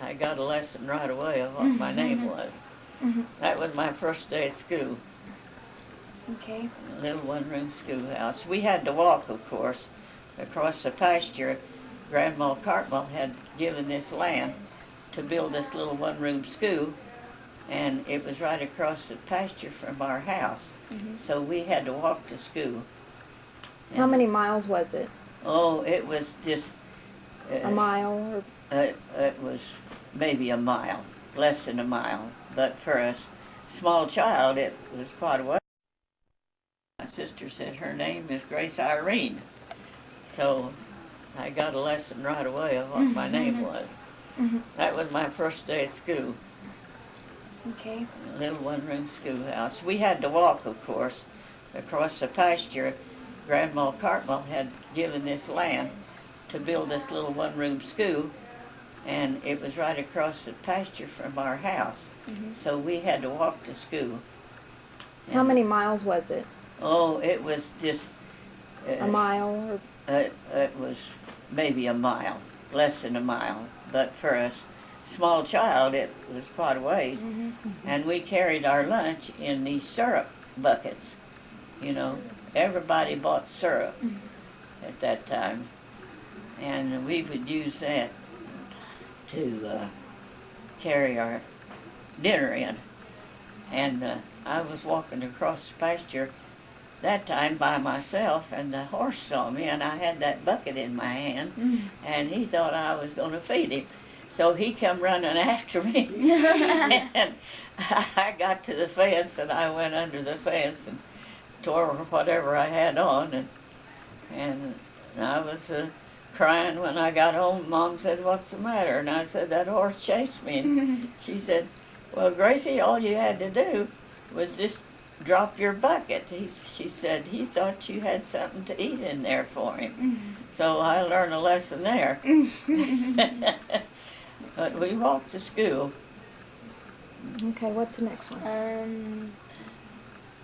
I got a lesson right away of what my name was. That was my first day at school. Okay. A little one-room schoolhouse. We had to walk, of course, across the pasture. Grandma Cartwell had given this land to build this little one-room school, and it was right across the pasture from our house. So we had to walk to school. How many miles was it? Oh, it was just... A mile? It was maybe a mile, less than a mile. But for a small child, it was quite a way. My sister said her name is Grace Irene. So I got a lesson right away of what my name was. That was my first day at school. Okay. A little one-room schoolhouse. We had to walk, of course, across the pasture. Grandma Cartwell had given this land to build this little one-room school, and it was right across the pasture from our house. So we had to walk to school. How many miles was it? Oh, it was just... A mile? It was maybe a mile, less than a mile. But for a small child, it was quite a ways. And we carried our lunch in these syrup buckets. You know, everybody bought syrup at that time. And we would use that to carry our dinner in. And I was walking across the pasture that time by myself, and the horse saw me, and I had that bucket in my hand, and he thought I was going to feed him. So he come running after me, and I got to the fence, and I went under the fence and tore whatever I had on, and I was crying when I got home. Mom said, "What's the matter?" And I said, "That horse chased me." And she said, "Well, Gracie, all you had to do was just drop your bucket." She said, "He thought you had something to eat in there for him." So I learned a lesson there. But we walked to school. Okay, what's the next one?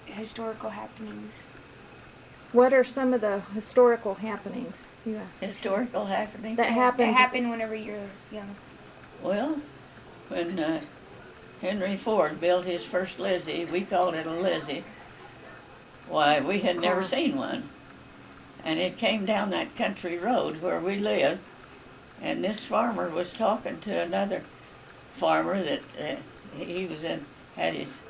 Historical happenings. What are some of the historical happenings? You asked. Historical happenings? That happened. That happened whenever you're young. Well, when Henry Ford built his first Lizzie, we called it a Lizzie. Why, we had never seen one. And it came down that country road where we lived, and this farmer was talking to another farmer that he was in, had his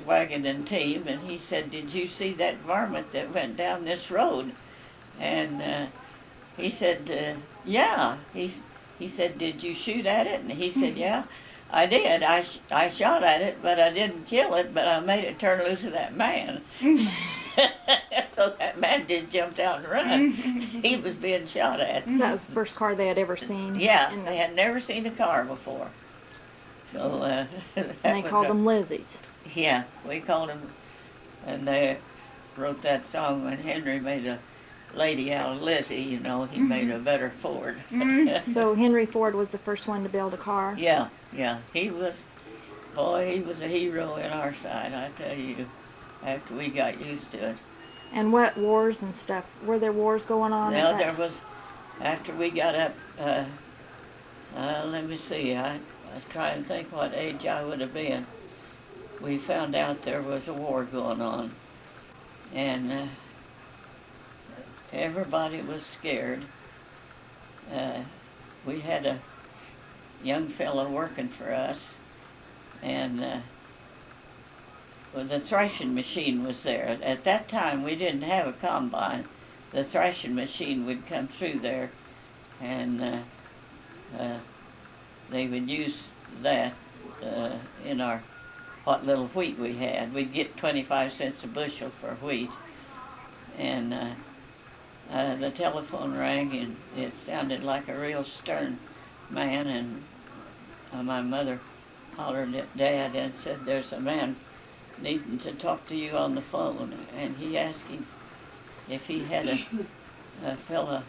wagon and team, and he said, "Did you see that varmint that went down this road?" And he said, "Yeah." He said, "Did you shoot at it?" And he said, "Yeah, I did. I shot at it, but I didn't kill it, but I made it turn loose of that man." So that man did jumped out and run. He was being shot at. That was the first car they had ever seen. Yeah, they had never seen a car before. So And they called them Lizzies. Yeah, we called them, and they wrote that song when Henry made a lady out of Lizzie. You know, he made a better Ford. So Henry Ford was the first one to build a car. Yeah, he was a hero in our side, I tell you, after we got used to it. And what wars and stuff? Were there wars going on? Well, there was, after we got up, let me see, I was trying to think what age I would have been. We found out there was a war going on, and everybody was scared. We had a young fellow working for us, and well, the threshing machine was there. At that time, we didn't have a combine. The threshing machine would come through there, and they would use that in our what little wheat we had. We'd get 25 cents a bushel for wheat, and the telephone rang, and it sounded like a real stern man, and my mother hollered at Dad and said, "There's a man needing to talk to you on the phone," and he asked him if he had a fella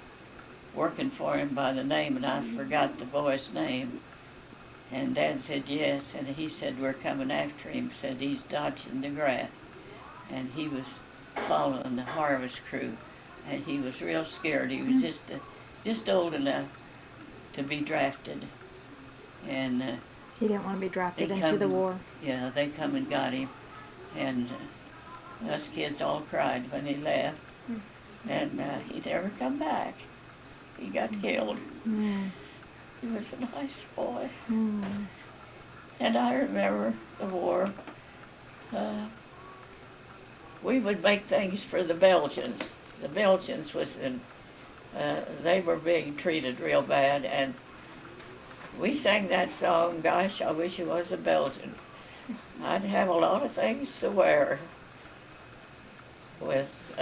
working for him by the name, and I forgot the boy's name. And Dad said yes, and he said, "We're coming after him," said he's dodging the grass. And he was following the harvest crew, and he was real scared. He was just old enough to be drafted. And He didn't want to be drafted They into the come- war. yeah, they come and got him, and us kids all cried when he left, and he never come back. He got killed. Mm. He was a nice boy. Mm. And I remember the war. We would make things for the Belgians. The Belgians they were being treated real bad, and we sang that song, "Gosh, I Wish I Was a Belgian." I'd have a lot of things to wear with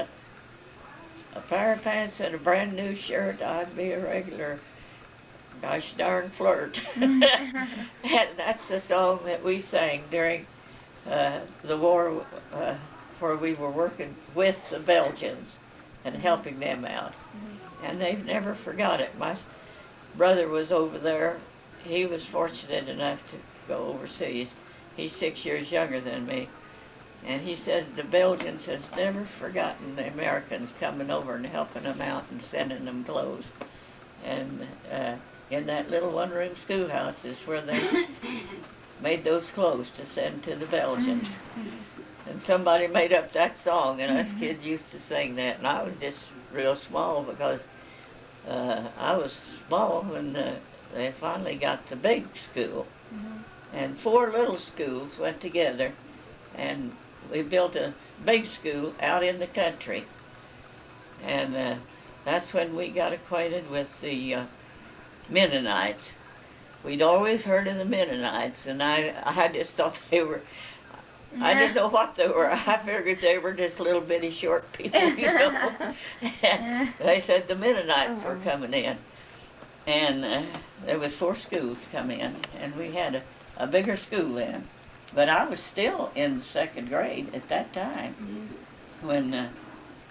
a pair of pants and a brand new shirt. I'd be a regular gosh darn flirt. And that's the song that we sang during the war, where we were working with the Belgians and helping them out. And they've never forgot it. My brother was over there. He was fortunate enough to go overseas. He's 6 years younger than me. And he says the Belgians has never forgotten the Americans coming over and helping them out and sending them clothes. And in that little one-room schoolhouse is where they made those clothes to send to the Belgians. And somebody made up that song, and us kids used to sing that. And I was just real small because I was small when they finally got the big school. And 4 little schools went together, and we built a big school out in the country. And that's when we got acquainted with the Mennonites. We'd always heard of the Mennonites, and I just thought they were, I didn't know what they were. I figured they were just little bitty short people, you know. And they said the Mennonites were coming in. And there was 4 schools come in, and we had a bigger school then. But I was still in the 2nd grade at that time when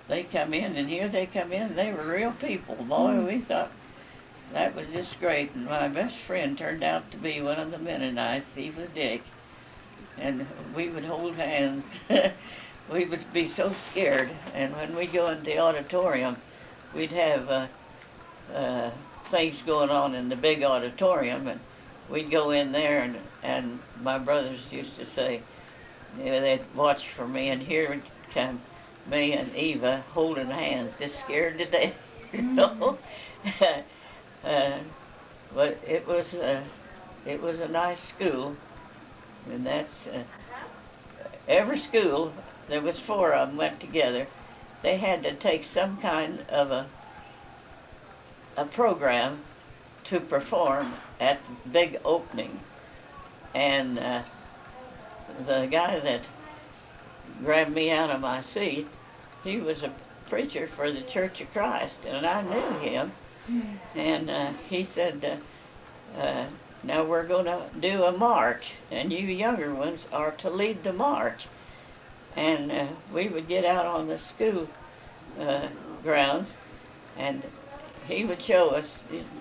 they come in, and here they come in. They were real people. Boy, we thought that was just great. And my best friend turned out to be one of the Mennonites. He was Dick. And we would hold hands. We would be so scared. And when we go in the auditorium, we'd have things going on in the big auditorium, and we'd go in there, and my brothers used to say, you know, they'd watch for me, and here would come me and Eva holding hands, just scared to death, you know. But it was a nice school, and that's every school. There was 4 of them went together. They had to take some kind of a program to perform at the big opening. And the guy that grabbed me out of my seat, he was a preacher for the Church of Christ, and I knew him. And he said, now we're going to do a march, and you younger ones are to lead the march. And we would get out on the school grounds, and he would show us,